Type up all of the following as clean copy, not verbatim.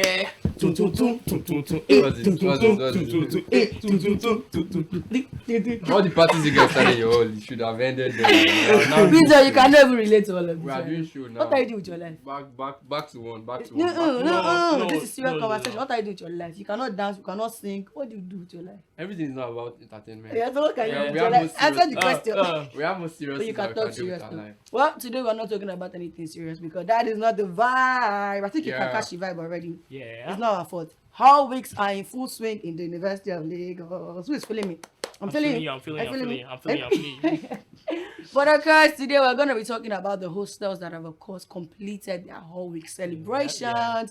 Yeah. All the parties you guys started your hall should have ended there. Now Windsor, you can never relate to all of this. we are doing show now. What are you doing with your life? Back to one. No. This is serious no. conversation. What are you doing with your life? You cannot dance, you cannot sing. What do you do with your life? Everything is not about entertainment. Yeah, so what can you do Yeah, with we your have life? no Answer the question. We have more serious So you things can that we talk do with serious our now. life. Well, today we're not talking about anything serious because that is not the vibe. I think you can Yeah. catch the vibe already. Yeah. It's not our fault. Hall weeks are in full swing in the University of Lagos. Who is feeling me? I'm feeling you. But of course, today we're going to be talking about the hostels that have, of course, completed their whole week celebrations. Yeah.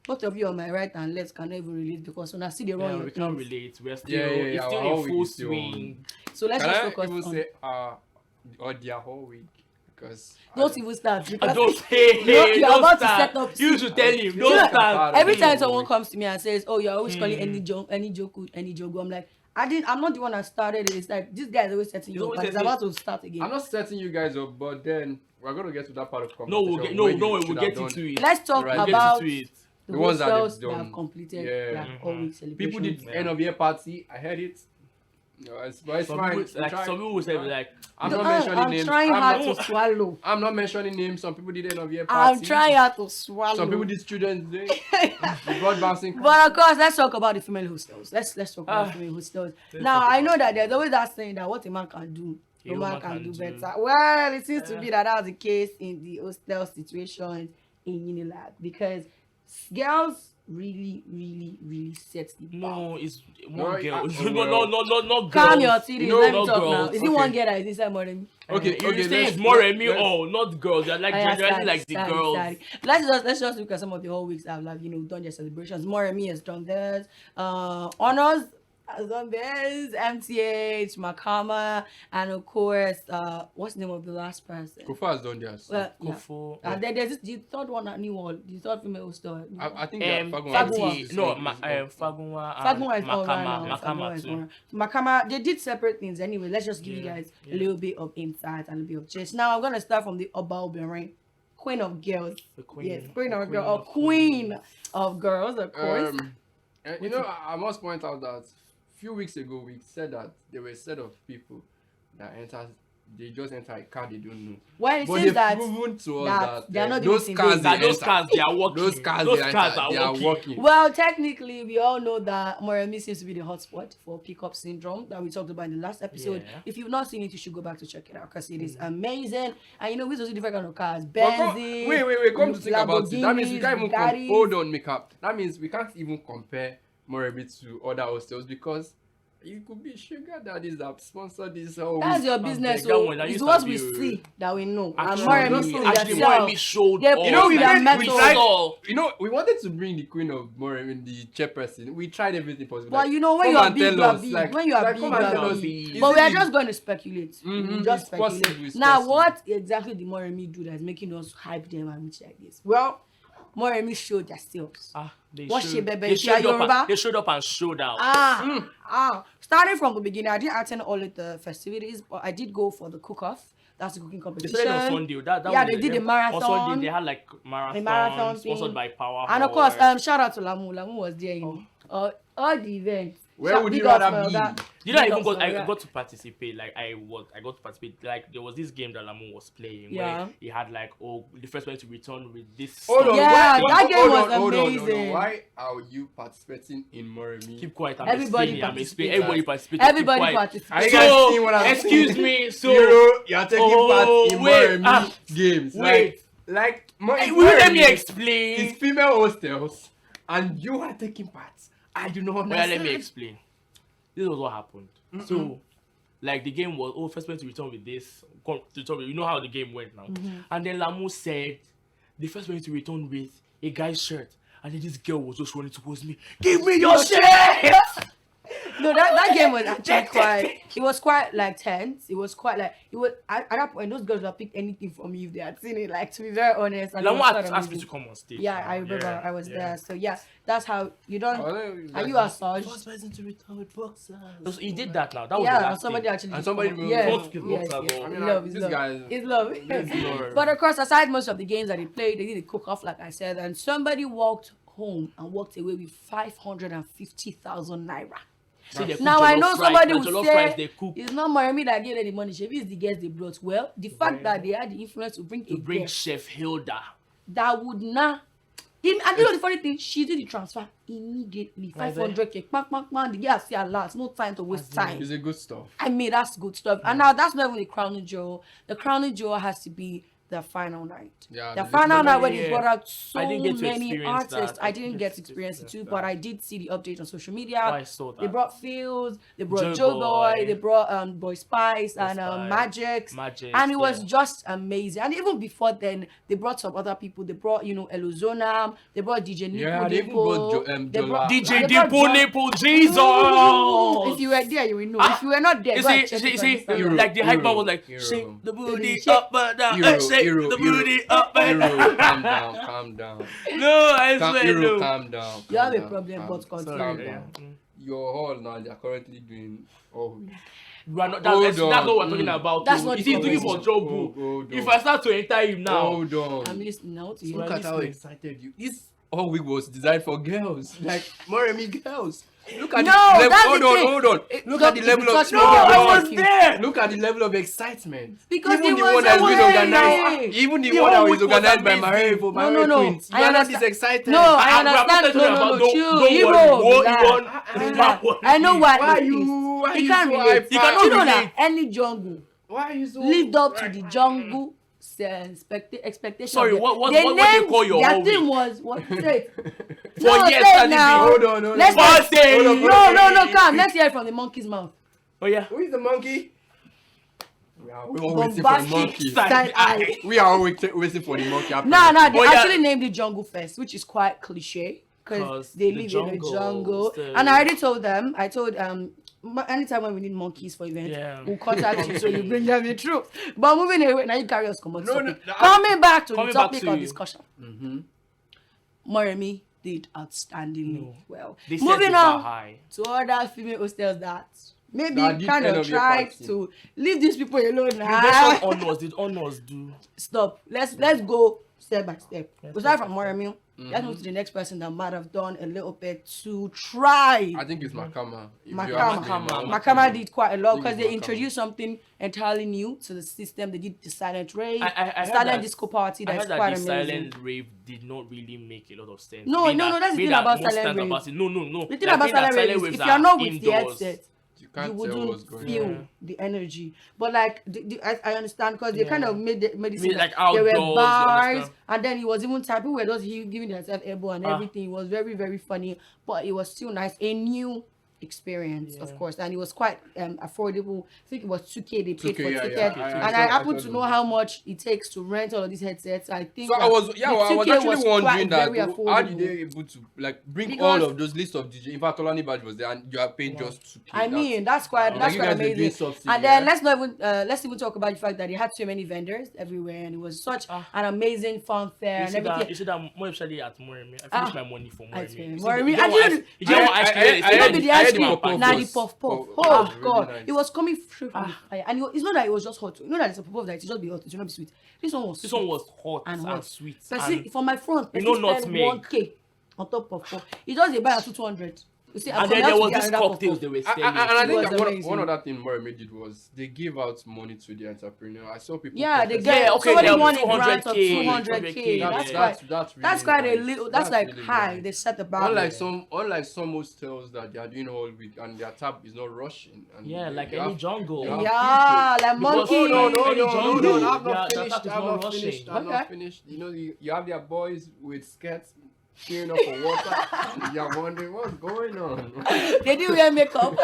Both of you on my right and left can never relate because when I see the wrong, Yeah, we can't relate. We're still, Yeah, it's still our in full week is still swing. So let's Can just I focus even on. say or their whole week? Because Don't even start. Because Don't say, you're don't about to start. set up. You should tell him, You don't know, start. every time Yeah. someone comes to me and says, "Oh, you're always calling any joke, I'm like, I'm not the one that started it. It's like this guy is always setting you up, and it's about to start again. I'm not setting you guys up, but then we're gonna get to that part of No, conversation. we'll get into it. Let's talk Right, We'll get about into it. the The ones that hostels they've that done. have completed Yeah. their whole week celebration. People did Yeah. end of year party. I heard it. No, but it's Some fine. people, like, some people will say, like, I'm not mentioning I'm names. trying hard to swallow. I'm not mentioning names. Some people did end of year party. I'm trying hard to swallow. Some people did students day. Broad bouncing. But of course, let's talk about the female hostels. Let's talk about female hostels. Now, I know that there's always that saying that what a man can do, a woman can do better. Well, it seems to be that was the case in the hostel situation in Unilag because girls really set the bar. no, it's No, one girl. well. Not Calm girls. your titties, You know, let me not talk now. girls. Is it Okay. one girl that is inside Moremi? Okay, You say let's- it's more let's- me let's- or not girls. You're like generally like the girls. Let's just look at some of the whole weeks that have done their celebrations. Moremi has done theirs. Honours has done theirs. MTH, Makama, and of course, what's the name of the last person? Kufa has done theirs. Well, Kofo. and then there's the third one at New World, the third female hostel. I think that Fagunwa. Fagunwa. Fagunwa is all right now. Makama Fagunwa is too. all right. Makama, they did separate things anyway. Let's just give you guys a little bit of insight and a bit of gist. Now I'm gonna start from the Oba Oberin, Queen of Girls. The queen. Yes, Queen of Girls, or Queen of Girls, of course. You know, I must point out that few weeks ago we said that there were a set of people that they just enter a car they don't know. Well, it But seems they've that proven to us that they are not those doing cars things. they Those enter- cars, they are working. Those cars Those they cars enter, they are working. well, technically, we all know that Moremi seems to be the hotspot for pickup syndrome that we talked about in the last episode. Yeah. If you've not seen it, you should go back to check it out because it is amazing. And we also see different kind of cars. But Benz. wait, come to think about it. That means we can't even Lamborghinis, hold on, Mika. That means we can't even compare Moremi to other hostels because it could be sugar daddies that sponsor this whole That's your beg, business. that So one, that it's used what to we be, see that we know. And Actually, Moremi Moremi showed They us. You know, we like, are meant we to- saw. You know, we wanted to bring the queen of Moremi, the chairperson. We tried everything possible. But you know, when come you are and big, tell you are us, big. like- When you are like, big, come you and are tell us, big. is But it we are the- just going to speculate. Mhm, Just it's possible, speculate. it's Now, possible. what exactly did Moremi do that's making us hype them and reach like this? Well, Moremi showed themselves. They What showed- she, baby? They If you are showed up Yoruba? and- they showed up and showed out. Starting from the beginning, I didn't attend all of the festivities, but I did go for the cook-off. That's the cooking They competition. started on Sunday. That Yeah, was they did the marathon. On Sunday, they had like marathon marathon sponsored thing. by Power. And of course, Horse. shout out to Lamu. Lamu was there in all the events. Where would you rather be? You know, I Big even ups got, for I that. got to participate. Like I got to participate. Like there was this game that Lamu was playing Yeah. where he had like the first one to return with this. Hold on, Yeah, why- that game hold was on, hold on, hold on. amazing. Why are you participating in Moremi? Keep quiet. I'm Everybody explaining. I'm participated. explaining. Everybody participated. Everybody Keep quiet. participated. Are you guys seeing what I'm excuse saying? me. So you are taking part in Moremi games. wait. Like Will you let me Moremi explain? is female hostels, and you are taking part. I do not Well, understand. let me explain. This was what happened. So, like the game was, first one to return with this. You know how the game went now. And then Lamu said, the first one to return with a guy's shirt. And then this girl was just running towards me. Give me your shirt! No, that game was actually quite. It was quite like tense. It was quite like it was at that point. Those girls would pick anything from you if they had seen it. Like to be very honest. And it Lamu was quite asked me amazing. to come on stage. Yeah, I remember I was there. So yeah, that's how you don't. Are you First Assange? person to return with boxers. So he did that now. That was the Yeah, last somebody thing. actually. And somebody did will- yes, want to get yes, boxers yes. on. I mean, It's like, love, it's this love. guy- It's love. Lord. But of course, aside most of the games that they played, they did a cook-off, like I said, and somebody walked home and walked away with 550,000 naira. Say they cook Now I jollof know rice, somebody na will jollof say rice they cook it's not Moremi that gave them the money. Shebi is the guest they brought. Well, the fact that they had the influence to bring to a bring guest Chef Hilda. that would not. And you know the funny thing, she did the transfer immediately. 500k. Bang, bang, bang. The girl see a lot. No time to waste time. It's a good stuff. I mean, that's good stuff. And now that's not even the crowning jewel. The crowning jewel has to be the final night. Yeah, The the final night little- when they brought out so I didn't get to many experience artists. that. I didn't get to experience it too, but I did see the update on social media. Oh, I saw They that. brought Fields, they brought Joe Joe Boy, Boy. they brought Boy Spice and Spice. Magixx. Magixx, And it was yeah. just amazing. And even before then, they brought some other people. They brought, Elozona, they brought DJ Nipo. Yeah, they even brought Jola. DJ they brought Dipo John- Nipple, Jesus! If you were there, you will know. If you were not there, You go and see, check it on see, Instagram. like the hype man was like, Hero. shake the booty Shake- up and down, Hero, shake hero, the hero. booty up and down. Hero, calm down, calm down. No, I swear, Hero, no. calm down. You have a calm problem, down, but continue. calm Sorry, down. yeah. Your hall now, they are currently doing all week. We are not, Hold that's what on. we're talking about. That's too. not He's the doing for conversation. job. Hold If on. I start to enter him now, Hold on. I'm listening now to you. Look at how listening. excited you. This all week was designed for girls, like Moremi girls. Look at No, the level. that's Hold the on, thing. hold on. Look at the level of. touch no, me, I was you. there. Look at the level of excitement. Because even it the was one that's been amazing. organized, even the The one that whole was week was organized by amazing. Marebo, No. Queens. You I are not this understand. excited. No, I I'm understand. not talking about, No, chill. don't Hero, worry. What relax. you want? Relax. What I know you why. Why it you? is. Why He you can't so relate. hyper? He cannot You know relate. that any jungle Why are you so lived up to the jungle expectation. Sorry, of them. what they named- call your their whole thing week? was what say it. For No, years, say it that now. Hold on. Let's First day. Hold on, No, come. Let's hear it from the monkey's mouth. Oh yeah. Who is the monkey? We are all waiting for the Bombastic monkey. side eye. We are all waiting for the monkey. No, they Oh, yeah. actually named it Jungle Fest, which is quite cliche because 'Cause they the live in jungle, the jungle. so- And I already told them, anytime when we need monkeys for events, Yeah. we'll contact you so you bring them the truth. But moving away, now you carry us come on No, topic. no, Coming back to the coming back topic to of you. discussion. Mm-hmm. Moremi did outstandingly No. well. They set Moving the bar on high. to other female hostels that maybe That did kind end of up your tried party. to leave these people alone Did now. honors? Did honors do? Stop. Let's go step by step. Yes, We start step from by step. Moremi. Let's move to the next person that might have done a little bit to try. I think it's Makama. If you Makama. ask me, Makama did quite a lot I think because it's they Makama. introduced something entirely new to the system. They did the silent rave, I heard silent that- disco party. I That's heard that quite the amazing. silent rave did not really make a lot of sense. No, Being no, that's the being thing about most silent times rave. about it- No. The thing Like, about being that silent rave is waves if you're not with the indoors, headset, You you can't tell what's wouldn't going feel on. the energy. But like I understand because they kind Yeah. of made it Made seem like there were outdoors, you bars understand? and then it was even time people were just giving themselves elbow and Ah. everything. It was very, very funny, but it was still nice. A new experience, of Yeah. course, and it was quite affordable. I think it was 2K they paid 2K, for yeah, ticket, yeah. and I happen to know how much it takes to rent all of these headsets. I think So I was actually wondering that very how affordable. did they able to like bring Because- all of those lists of DJ? In fact, Tolani Badge was there, and you are paying just 2K. I mean, that's quite Like you guys were doing amazing. subsidy, And then yeah? let's even talk about the fact that they had so many vendors everywhere, and it was such Ah. an amazing fun fair You and see that? everything. You see that more especially at Moremi. I Ah. finished my money for I see. Moremi. Moremi. You get And one you- ice- you get one ice cream. I- It's I- You know, like be I the had ice the cream, puff-puff now the was- puff puff. was Oh really god, nice. it was coming straight from the fire, and it's not that it was just hot. You know that it's a puff puff that it just be hot, it should not be sweet. This one was This sweet one was hot and and, hot. sweet. So see, And, for my front, You know, spend nutmeg. 1K on top of puff. It just they buy at 200. You see, and for then me, I there have to was get this another cocktails puff-puff. they were And selling. I It think was that amazing. one other thing Moremi did was they gave out money to the entrepreneur. I saw people. Yeah, they protest. get Yeah, okay, somebody yeah, won a 200K, grant of 200K. That's That's really quite a nice. little. That's like really high. nice. They set the bar. Unlike some hostels that they are doing all week and their tap is not rushing. And Yeah, like you any have- jungle. you have Yeah, like Because- monkey. Oh, no, No, Any jungle. I'm Yeah, not the finished. tap is I'm not not finished. rushing. I'm Okay. not finished. You know, you have their boys with skirts queuing up for water. You're wondering what's going on. They didn't wear makeup.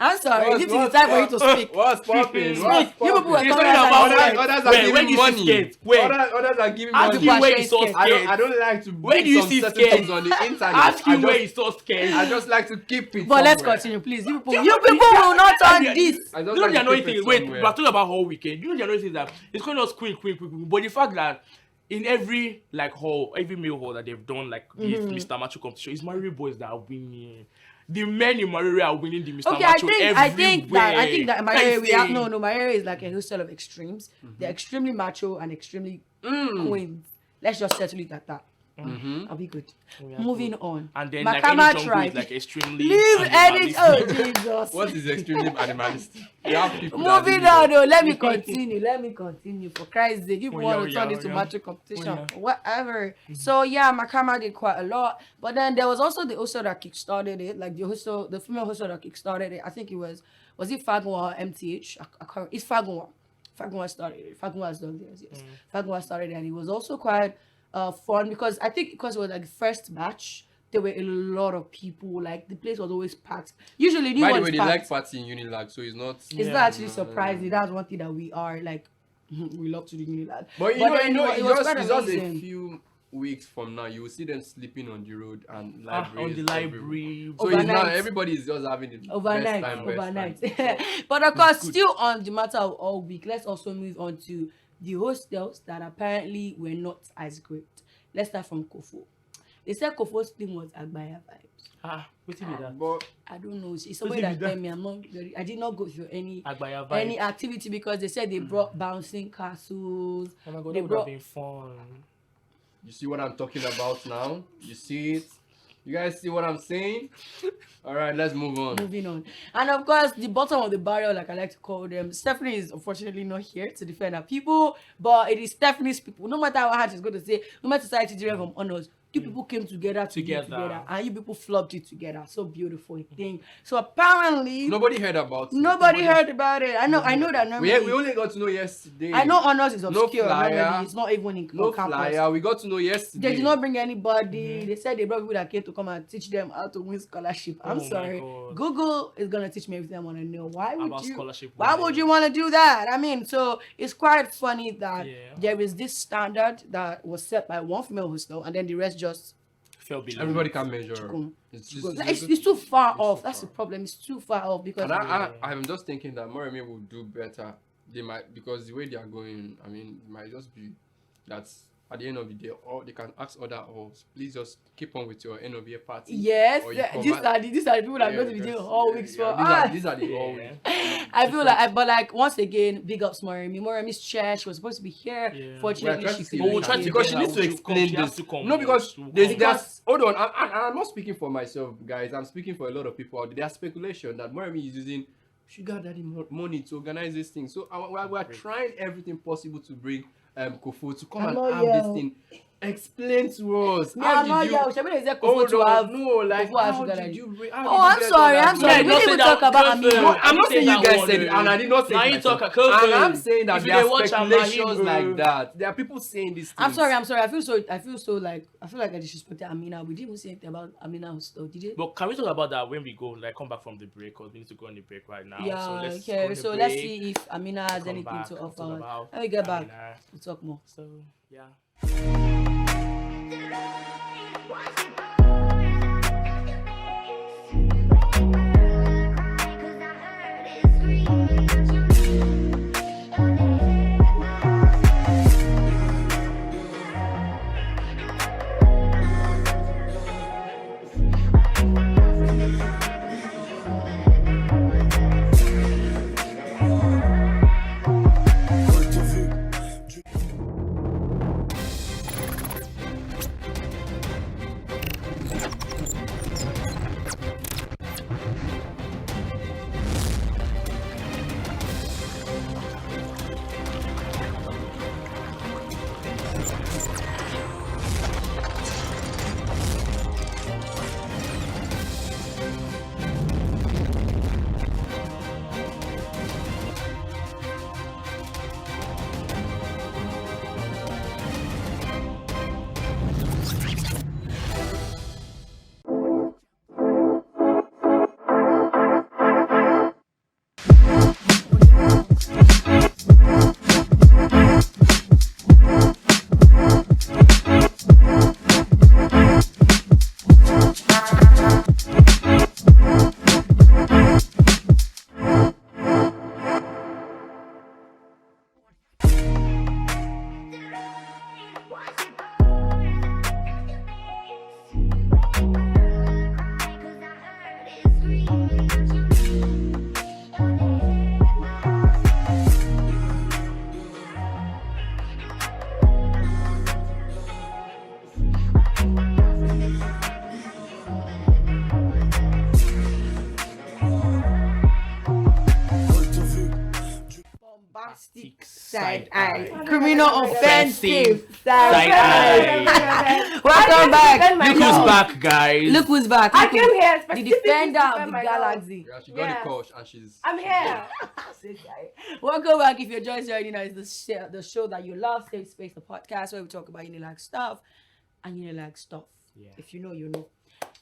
I'm sorry. This is the time for you to speak. What's popping? Speak. What's You people were popping? He's coming talking outside. about and Others saying, are Where giving you see money. skate? Where? Others are giving Ask money. you where you saw skate. skate. I don't like to Where bring do you some see certain skate? things on the internet. Ask you where I you saw skate. just like to keep it. But let's somewhere. continue, please. You people will not turn this. I You just know like the to annoying keep it thing. Wait, somewhere. we're talking about whole weekend. You know the annoying thing is that it's going us quick. But the fact that in every like hall, every male hall that they've done like this Mr. Macho competition, it's Mario boys that are winning. The men in Mario are winning the Mr. Okay, Macho I think that my area we have no. my area is like a hostel of extremes. They're extremely macho and extremely queens. Let's just settle it at that. I'll be good. We are Moving good. on. And then Makama like any jungle tribe. is like extremely Leave edit. Oh animalistic. Jesus. What is extremely animalistic? You have people Moving that on, though. Let me continue. Let me continue. For Christ's sake, if you Oh, want yeah, to turn yeah, into yeah. macho competition, Oh, yeah. whatever. So yeah, Makama did quite a lot. But then there was also the hostel that kickstarted it, like the female hostel that kickstarted it. I think it was it Fagunwa or MTH? I can't. It's Fagunwa. Fagunwa started it. Fagunwa has done this. Yes, Fagunwa started it, and it was also quite fun because I think because it was like the first batch. There were a lot of people. Like the place was always packed. Usually, new By the ones way, they packed. like party in Unilag, so it's not. It's Yeah. not actually surprising. That's one thing that we are like. We love to do Unilag. But you then know, it was quite it's just a amazing. few weeks from now, you will see them sleeping on the road and On libraries. the library. So it's now Overnight. everybody is just having the Overnight, best time. overnight. But of course, still on the matter of all week, let's also move on to the hostels that apparently were not as great. Let's start from Kofo. They said Kofo's theme was Agbaya vibes. What be that? But I don't know. It's somebody that tell me I did not go through any Agbaya any vibe. activity because they said they brought bouncing castles. Oh my god, They that would have brought been fun. you see what I'm talking about now? You see it? You guys see what I'm saying? All right, let's move on. Moving on. And of course, the bottom of the barrel, like I like to call them, Stephanie is unfortunately not here to defend her people, but it is Stephanie's people. No matter what hard she's going to say, no matter society derived from honors, you people came together to be together, and you people flopped it together. So beautiful thing. So apparently, Nobody heard about it. nobody heard about it. I know that normally. We only got to know yesterday. I know honors is No obscure. flyer. Normally, it's not even in No campus. flyer. We got to know yesterday. They did not bring anybody. They said they brought people that came to come and teach them how to win scholarship. I'm Oh my sorry. God. Google is gonna teach me everything I want to know. Why would About you? scholarship Why winning. would you want to do that? I mean, so it's quite funny that Yeah. there is this standard that was set by one female hostel, and then the rest just Fell below. Everybody can measure. Chikum. It's just like, it's too far off. too That's the far. problem. It's too far off because And I'm just thinking that Moremi will do better. They might, because the way they are going, I mean, it might just be that at the end of the day, or they can ask other halls, please just keep on with your end of year party. yes, Or you these cover- are the people that Yeah, go to the just- jail all yeah, weeks yeah, for. these are the Yeah. all weeks. I feel like, but like once again, big ups Moremi. Moremi's chair. She was supposed to be here. Yeah. Fortunately, We're she trying to couldn't. But we'll try to make it. because she get needs her. to She explain has this. to come. No, because She will there's come. hold on. I'm not speaking for myself, guys. I'm speaking for a lot of people out there. There's speculation that Moremi is using sugar daddy money to organize this thing. So we're trying everything possible to bring Kofo to come I'm and not have here. this thing. Explain to us. Me, How I'm not did here. you? Should we say Kofo Hold to on, have? no, like Kofo have how sugar did daddy? you? Oh, I'm sorry. I'm sorry. Yeah, We don't didn't say even that. talk about Kofo. Amina. I'm not Say saying you that guys one, said it, and I did not say Now it you myself. talk, Kofo. And I'm saying that If you there dey are watch am, speculations na him, like that. There are people saying these things. I'm sorry. I feel like I disrespected Amina. We didn't even say anything about Amina Hostel, did it? But can we talk about that when we go, like, come back from the break? Because we need to go on the break right now. Yeah. So let's go Okay. on the So break, let's see if Amina has come anything back, to talk offer. about When we get back, Amina. we'll talk more. So yeah. Side Side eye. eye. Criminal offensive. Side eye. Welcome back. Look who's back, guys. Look who's back. I Look came who's- here the specifically defender to of defend the my galaxy. Yeah, she got Yes. the coach and she's. I'm here. Welcome back. If you're just joining us, the show that you love, Safe Space, the podcast where we talk about Unilag stuff and Unilag stuff. Yeah. If you know, you know.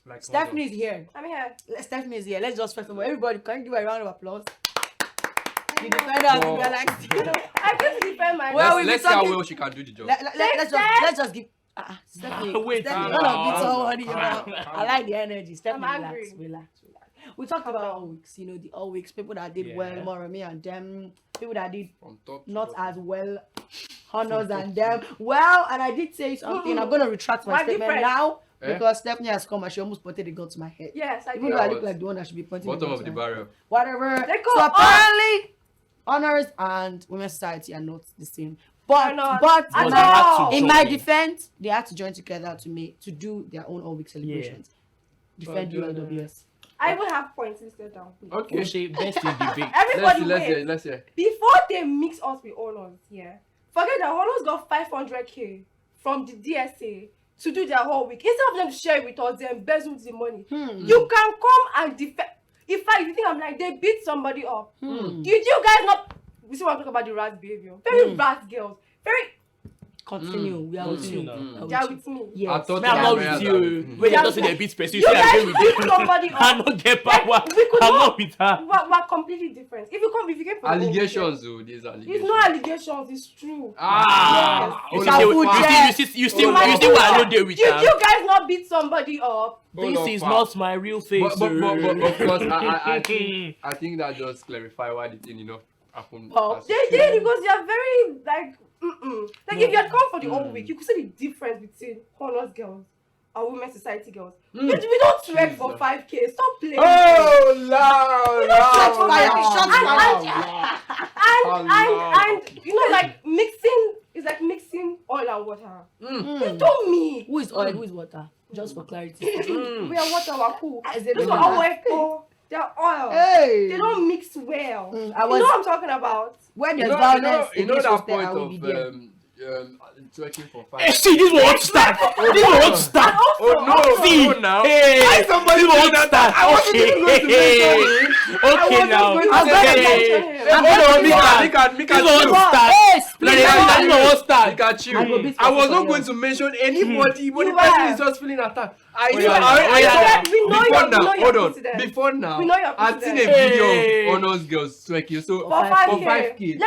Like, Stephanie's here. I'm here. Stephanie is here. Let's just first of all, everybody, can you give a round of applause? The defender of the Oh. galaxy. I came to defend my Well, well, we've let's been see how talking- well she can do the job. Let's just give. Stephanie, Wait, Stephanie, calm don't beat down. somebody. You know. Calm I like the energy. Stephanie, I'm relax, angry. relax. We talked about all weeks, you know, the all weeks, people that did well, Yeah. Moremi and them, people that did From top to not bottom. as well, honors and them. Well, and I did say something. I'm going to retract my Why statement different? now Eh? because Stephanie has come and she almost pointed a gun to my head. yes, I Even do. though I Yeah, look like the one that should be pointing Bottom gun of to the my head. barrel. Whatever. They go So up. apparently, honors and women's society are not the same. But, They're not. but, At But in they had all. to in join my in. defense, they had to join together to do their own all week celebrations. Defend But, ULWS. I even have points instead down. Okay. Oshay, best in debate. Everybody Let's wait. hear. Let's hear. Before they mix us with honors, yeah. Forget that honors got 500k from the DSA to do their whole week. Instead of them to share it with us, they embezzle the money. You can come and defend. In fact, if you think I'm like, they beat somebody up. Did you guys not? We see what I'm talking about the rat behavior. Very rat girls. Very. Continue. We are with you. Continue now. We are They are with with me. you. I Yes. thought Me, I'm they not were with that. you. When you Yeah, just say they beat space, you You say I guys agree with beat you. somebody I up. don't get power. Like, we could I'm not- not with her. We're completely different. If you came for Allegations, though. These it's allegations. not allegations. It's true. Ah. You It's see, a you full see, check. you see, you see, Oh, you see what I don't deal with Did her. you guys not beat somebody up? This Hold is on, not my real face. But of course, I think. I think that just clarify why the thing, happened. Oh, as They it did should. because they are very like like if you had come for the whole week, you could see the difference between honors girls and women's society girls. We don't trek for Jesus. 5k. Stop playing. Oh, loud, Shots loud, fired, loud, shots loud, fired. loud. And you know, like mixing is like mixing oil and water. You told me Who is oil? Who is water? Just for clarity. we are water, we're cool. As in Those water. are oil for they're oil. Hey. They don't mix well. I You know was what I'm talking about? when You there's know violence that against hostel, point I will of be there. twerking for Hey, 5. see, this one won't start. This one won't start. And also, Oh no! See, no, now. hey, somebody this one did won't that? start. I wasn't even going to mention it. Okay, now. going to I'm say gonna it. mention him. Hold on, Mika, This one won't chill. start. Hey, Like, split this my one won't start. Mika, chill. I go beat I was for not you. going to mention anybody, but the You person were. is just feeling attacked. yeah, oh, yeah. We know Before you're now, hold put on. to them. Before now, We know you're I've put seen to a them. video Hey. of honors girls twerking. So For for 5K. No,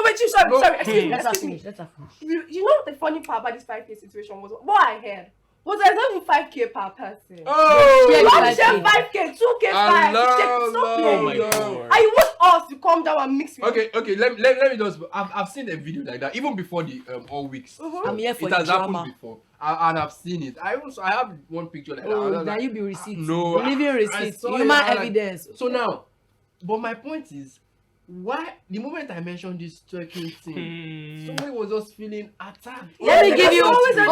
wait, you sorry, No. sorry, excuse me, Let her excuse me. finish. Let her finish. You know the funny part about this 5k situation was what I heard was there's not even 5k per person. Oh, Yeah, You yeah. have to share 5k, 2k, 5. Allah, Stop Oh my playing. God. And you want us to come down and mix with okay. Let me just. I've seen a video like that even before the all weeks. I'm here for It the has happened drama. before, and I've seen it. I have one picture like Oh, that. now you be receipts. No, Living I receipts. saw it, Human I like- evidence. So now, but my point is, why the moment I mentioned this twerking thing, somebody was just feeling attacked. Let me give you. always Oh, a-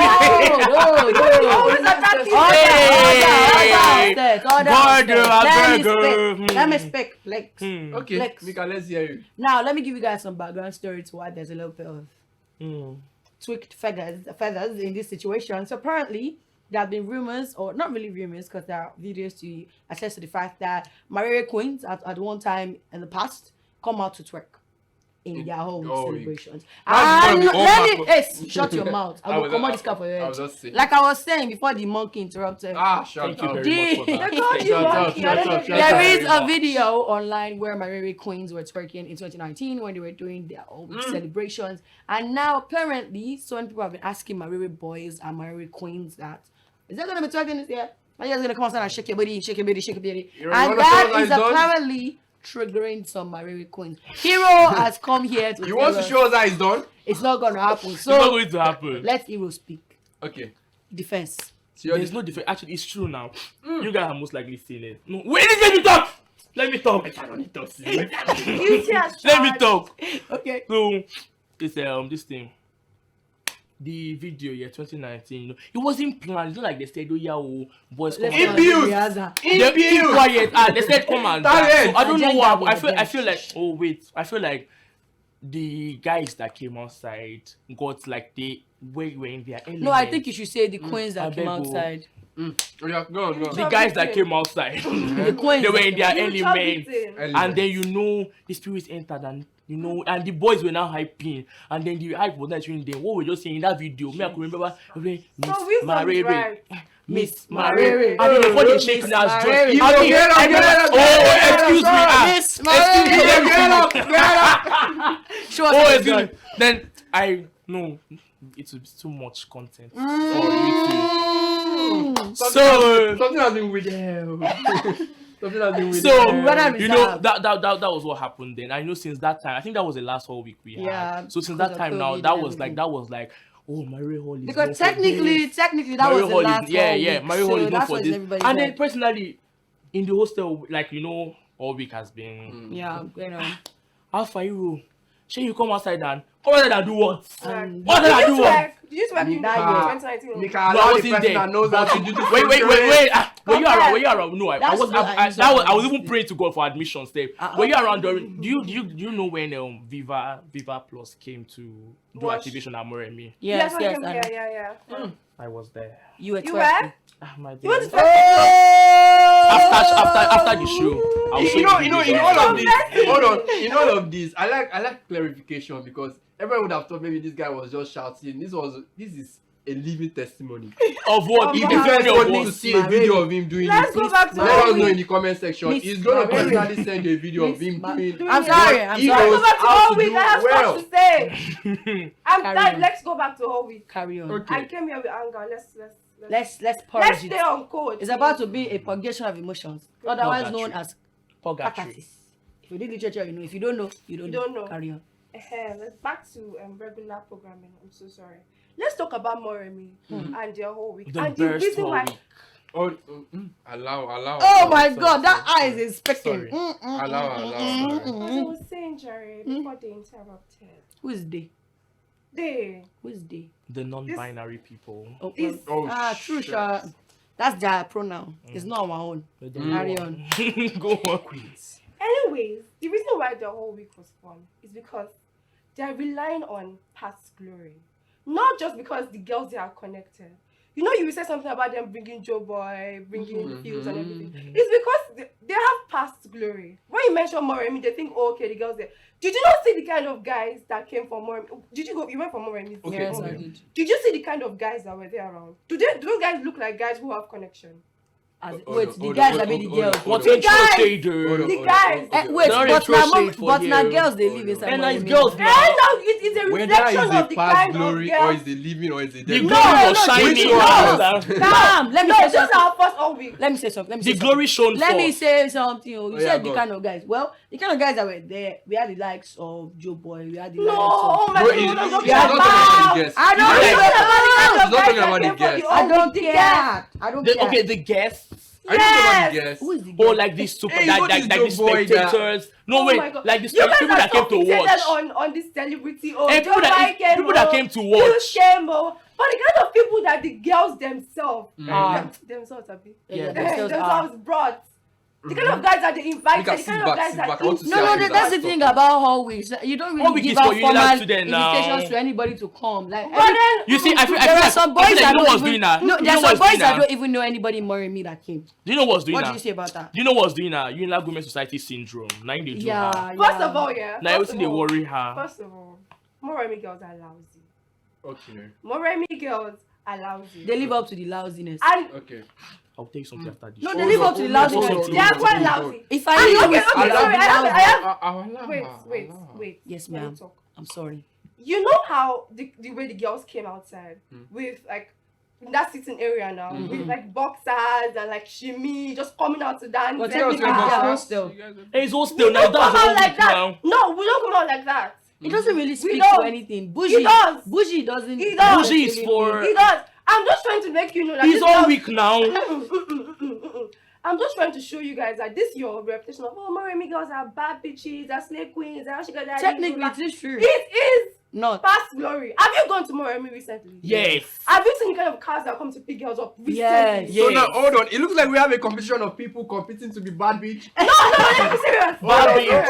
no. always attacking. Hey. God, I beg her. Let me speak. Like, Okay, Flex. Mika, let's hear you. now let me give you guys some background story to why there's a little bit of Hmm. tweaked feathers in this situation. So apparently there have been rumors, or not really rumors, because there are videos to attest to the fact that Moremi Queens at one time in the past come out to twerk in their whole Oh, celebrations. That's And gonna be all let me back- shut your mouth. I will come out this car for your I was head. just saying. Like I was saying before the monkey interrupted. Shut Thank you up. very much for that. They called you Shut up, monkey. shut I don't know up, if shut you- up. There is a Sorry. video online where Moremi Queens were twerking in 2019 when they were doing their own celebrations. And now apparently, so many people have been asking Moremi boys and Moremi Queens that, is that going to be twerking this year? Are you guys going to come outside and shake your booty, shake your booty, shake your booty? You And wanna that show us is how it's done? apparently triggering some Moremi Queens. Hero has come here to You tell want to us show us how it's done? it's not going to happen. It's not So going to happen. let Hero speak. Okay. Defense. So you're There's no difference. Actually, it's true now. You guys have most likely seen it. No, wait, let me talk. Let me talk. I don't talk. You just Let me charged. talk. Okay. So it's this thing. The video, 2019. You know, it wasn't planned. It's not like they said, "Oh yeah, oh, boys come." Let's out." not do Abuse. Rihanna. They keep quiet. They said come and Talent. dance. So I don't know Agenda what. will I feel dance. like. Oh wait. I feel like the guys that came outside got like they were in their element. No, I think you should say the queens that came Abego. outside. Yeah, go on. The guys that came outside, The queens. they were in their You chop element, it and then the spirits entered, and and the boys were now hyping, and then the hype was not showing them. What we just saying in that video, me I could remember Miss Marere, Miss Marere, and then before they shake hands, Marere. excuse me, Miss Marere. Show us oh what excuse you've me, then I no, it will be too much content for YouTube. So something has been with them. Something has been with So them. that was what happened then. I know since that time, I think that was the last whole week we had. Yeah, So since because that time of now, COVID that and was like, oh, Mario Hall is Because known for technically this. that Mario was the Hall last is, yeah, week, Mario Hall so is known that's for what this. everybody And said. then personally, in the hostel, like all week has been. Yeah, Alpha Hero, shall you come outside and do what? And What did I do? Did you work in That year. 2019? Mika, No, I allow the wasn't person there. that knows how to do this. Wait. Were you around? Were you around? No, I That's was. not- I was even praying to God for admissions there. Uh-uh. Were you around during? Do you know when Viva Plus came to do What? activation at Moremi? yes, yeah, and yeah. I was there. you were You 12. were? My You want dear. to After the show, I'll show In videos all of of it. this, hold on. In all of this, I like clarification because everyone would have thought maybe this guy was just shouting. This is a living testimony. Of what? Of If what? the If you guys video want to was see a video of him doing Let's it, go back to let what us know we- in the comment section. Miss He's gonna Marere. personally send you a video of him doing. I'm sorry. He Let's knows go back to how whole to week. do I have well. stuff to say. I'm Carry tired. on. Let's go back to whole week. Carry on. Okay. I came here with anger. Let's Let's purge stay it. on code. It's about to be a purgation of emotions, otherwise known as Purgatory. catharsis. If you did literature, you know. If you don't know, you don't know. Carry on. Let's back to regular programming. I'm so sorry. Let's talk about Moremi and their whole week. The and the best reason whole why week. Allow. Oh my sorry, God, that sorry, eye is inspecting. sorry. Allow. as I was saying, Jerry, before they interrupted. Who is they? They Who is they? The non-binary people. Oh, This- true, shit. sure. That's their pronoun. It's not our own. Carry on. Go on. Anyways, the reason why the whole week was fun is because they're relying on past glory. Not just because the girls they are connected. You know, you will say something about them bringing Joe Boy, bringing Fields and everything. It's because they have past glory. When you mention Moremi, they think, oh, okay, the girls there. Did you not see the kind of guys that came from Moremi? You went from Moremi? Okay, Yes, okay. I did. Did you see the kind of guys that were there around? Do those guys look like guys who have connection? Wait, the guys that be the girls. What's The in guys! shade? The guys! Wait, Don't but throw now, shade for now you. girls they live inside. And nice Moremi. girls And now. now it's a Whether reflection it's of a the past kind glory of or girls. is the living or is the The dead. glory was no, shining. which you one? understand? Calm. Let me No, say this is something. our first all week. Let me say something. The glory shone Let me forth. say something. You Oh, yeah, said the go kind of guys. Well, the kind of guys that were there, we had the likes of Joe Boy. We had the No, likes oh of. my No, God, he's we're not not talking talking about the guests. I don't He's care. not about the talking kind about of the guys that guests. came for I the don't all week. care. I don't care. Okay, the guests. Are you talking about the Yes. guests? Who is the Or guy? like these super, Hey, like what is the Joe Boy that- spectators. No, Oh wait, my God. like the You guys people are that came so to fixated watch. on this celebrity. Oh, Hey, Joe Boy came, people that oh, came to Hughes watch. came, oh. But the kind of people that the girls themselves, themselves, Abi. Yeah, themselves brought. The kind of guys that they invited, Mika, the sit kind back, of guys sit that back. I want to see No, how no, you that's the guys thing talk. about Hall Weeks. You don't Hall really Week give is out for Unilag formal student now. invitations to anybody to come. Like, But then, You see, I feel there are like some I feel boys like that you know what's don't doing even. that. No, You there know are some what's boys doing that that? don't even know anybody in Moremi that came. Do you know what's doing What do that? you say about that? Do you know what's doing that? Unilag Women's Society syndrome. Now they do her. first of all, yeah. Now first everything of they all- worry her. First of all, Moremi girls are lousy. Okay. Moremi girls are lousy. They live up to the lousiness. And Okay. I'll tell you something after this. No, they Hold live on, up to the hold on, lousiness. hold on, they are hold on, quite hold on. lousy. If I And live okay, with okay, sorry, I have. Allow Wait. her. Yes, Let me ma'am. talk. I'm sorry. You know how the way the girls came outside with like in that sitting area now with like boxers and like shimmy just coming out to dance. But every technically, hour. they are hostel. Hey, it's all We still now. don't come That's all out like week that. now. No, we don't come out like that. It doesn't really speak don't. for anything. Bougie, He does. Bougie doesn't. He does. Bougie is for. He does. I'm just trying to make you know that He's this all girl- week now. I'm just trying to show you guys that this your reputation of Moremi girls are bad bitches, are slave queens, are she got that. Technically, it is true. It is. Not. Past glory. Have you gone to Moremi recently? Yes. Have you seen the kind of cars that come to pick girls up recently? Yes. So Yes. now, hold on. It looks like we have a competition of people competing to be bad bitch. No, let me be serious. Bad bitch.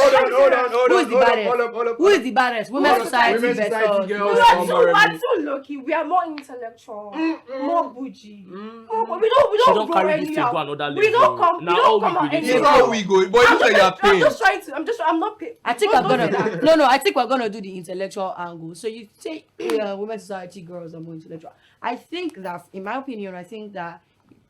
Hold Who on. is the baddest? Who is the baddest? Women's Society Women's Society versus. girls. We From are Moremi. too lucky. We are more intellectual, more bougie. But we She don't don't go carry this thing to anyhow. another level. We don't come. Now we all don't come we out do is It's anyhow. how we go. But it looks like you are I'm paying. just trying to. I'm not paying. I think I'm gonna no. I think we're gonna do the intellectual angle. So you say women's society girls are more intellectual. I think that, in my opinion, I think that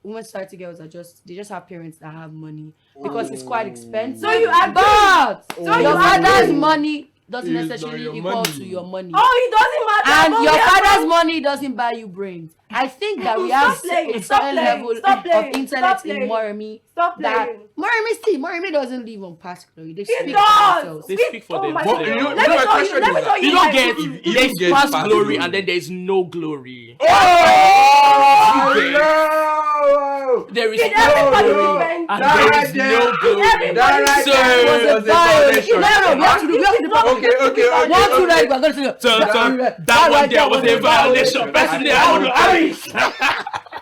women's society girls they just have parents that have money because it's quite expensive. So you agree? But So your you father's agree? money doesn't It's necessarily not your equal money. to your money. Oh, it doesn't matter. And but your we are father's from- money doesn't buy you brains. I think that we Stop have playing, a stop certain playing, level stop of playing, intellect stop in playing. Moremi. Stop That playing. Moremi doesn't live on past glory. They It speak for does. themselves. They speak for Oh my themselves. God. But you know, Let me my tell you. question Let me is tell that You you. don't like- get you there's get past past glory glory. and then there's no glory. Oh, There is Did no everybody glory spend- and That there right is there. no glory. Everybody that right So- there was a was a violation. violation. No, we have to do. We have to do. Okay. One, two, right? We're going to do. So that one there was a violation. Personally, I want to have it.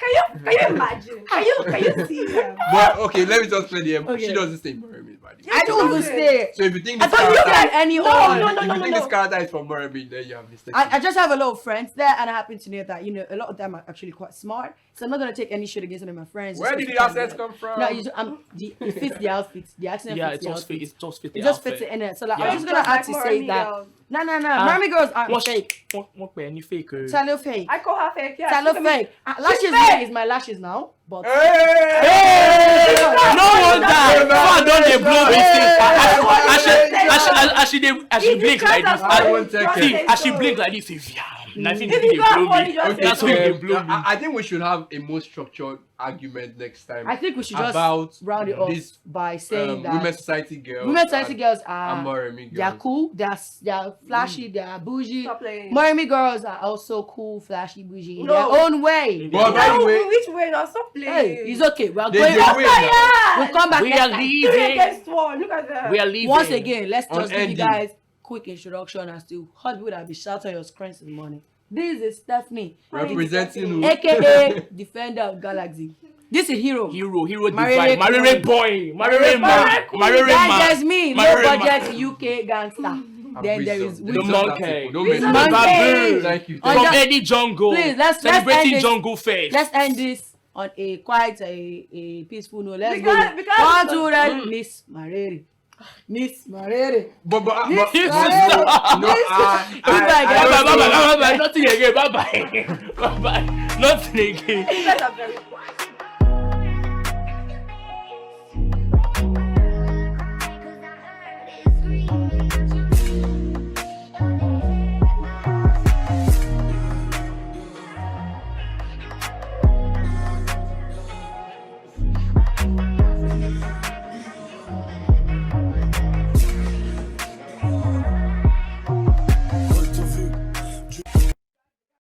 Can you imagine? Can you see them? But okay, let me just play the Okay. She doesn't stay Moremi, buddy. I don't even stay. So if you think I this thought you character, said any No, hall. no, if you think this character is from Moremi, then you have mistake. I just have a lot of friends there, and I happen to know that a lot of them are actually quite smart. So I'm not gonna take any shit against any of my friends. Where just did the because assets of come from? No, it fits the outfit. The accent Yeah, fits it the just outfit. fits. It just fits. It just fits it in it. So like, Yeah. I'm just gonna Just have like to say Moremi that. girls. No. Moremi girls aren't fake. What any fake? Tell fake. I call her fake. Yeah. Tell Look at me. fake. Lashes fake. is my lashes now, but. Hey! No wonder. Far don't they blow this thing. As she blink like this. I won't take See, it. as she blink like this, if nothing If they you can't blow afford me. it, just That's say why so. they blow me. I think we should have a more structured argument next time. I think we should just about round it off this, by saying that women's society girls. women's society and- girls and are Moremi they're girls. cool, they're flashy, they're bougie. Stop playing. Moremi girls are also cool, flashy, bougie in No. their own way. But by the No, way, which way now? Stop playing. Hey, it's okay. We are they going. win now. We'll come back We next are time. 3 leaving. against 1. Look at that. We are leaving. Once again, let's On just give you ending. guys quick introduction as to how people that be shouting your screens this morning. This is Stephanie, Representing who? aka Defender of Galaxy. This is Hero. Hero Marere divine. Marere boy. Marere man. Marere Then man. there's me, low Marere man. budget UK gangster. Then there is Wisdom. The Wisdom. monkey. Don't Wisdom. mention that. Monkey. Thank you. On From that- Eddie Jungle. Please, let's Celebrating end this. Jungle Fest. Let's end this on a quite a peaceful note. Let's Because- go. because- 1, 2, right? Miss Marere. Miss Marere. But Miss Yes, Marere. sister. no, Goodbye, guys. Bye bye. Nothing again. Bye bye. Bye bye. Nothing again. You guys are very quiet.